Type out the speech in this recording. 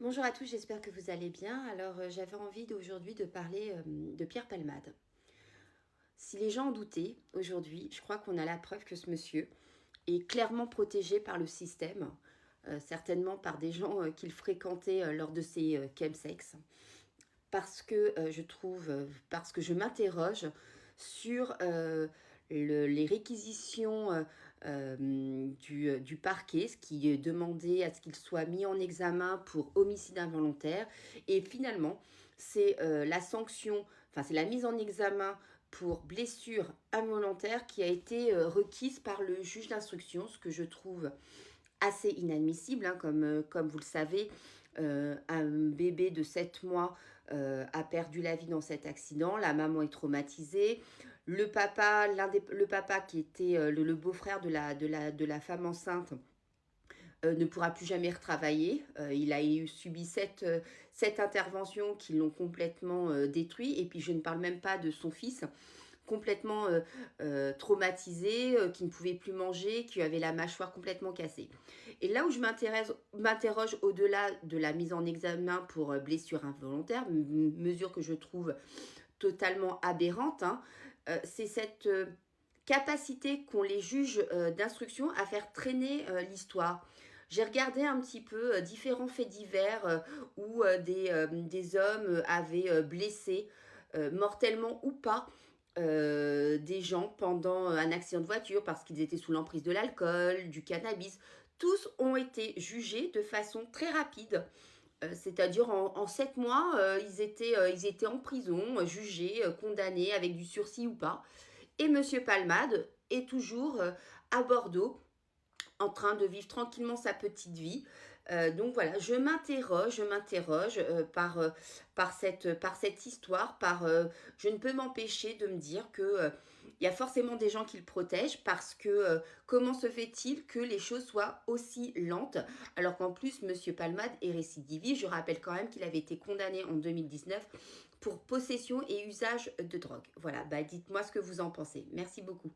Bonjour à tous, j'espère que vous allez bien. Alors, j'avais envie aujourd'hui de parler de Pierre Palmade. Si les gens en doutaient aujourd'hui, je crois qu'on a la preuve que ce monsieur est clairement protégé par le système, certainement par des gens qu'il fréquentait lors de ses chemsex, parce que parce que je m'interroge sur les réquisitions du parquet, ce qui est demandé à ce qu'il soit mis en examen pour homicide involontaire. Et finalement, c'est la sanction, enfin c'est la mise en examen pour blessure involontaire qui a été requise par le juge d'instruction, ce que je trouve assez inadmissible, hein, comme vous le savez. Un bébé de 7 mois a perdu la vie dans cet accident. La maman est traumatisée. Le papa qui était le beau-frère de la femme enceinte, ne pourra plus jamais retravailler. Il a subi sept interventions qui l'ont complètement détruit. Et puis je ne parle même pas de son fils, complètement traumatisé, qui ne pouvait plus manger, qui avait la mâchoire complètement cassée. Et là où je m'interroge au-delà de la mise en examen pour blessure involontaire, mesure que je trouve totalement aberrante, hein, c'est cette capacité qu'ont les juges d'instruction à faire traîner l'histoire. J'ai regardé un petit peu différents faits divers où des hommes avaient blessé, mortellement ou pas, des gens pendant un accident de voiture parce qu'ils étaient sous l'emprise de l'alcool, du cannabis. Tous ont été jugés de façon très rapide, c'est-à-dire en 7 mois, ils étaient en prison, jugés, condamnés avec du sursis ou pas. Et Monsieur Palmade est toujours à Bordeaux, en train de vivre tranquillement sa petite vie. Donc voilà, je m'interroge par cette histoire, je ne peux m'empêcher de me dire que il y a forcément des gens qui le protègent parce que comment se fait-il que les choses soient aussi lentes alors qu'en plus Monsieur Palmade est récidiviste. Je rappelle quand même qu'il avait été condamné en 2019 pour possession et usage de drogue. Voilà, bah dites-moi ce que vous en pensez. Merci beaucoup.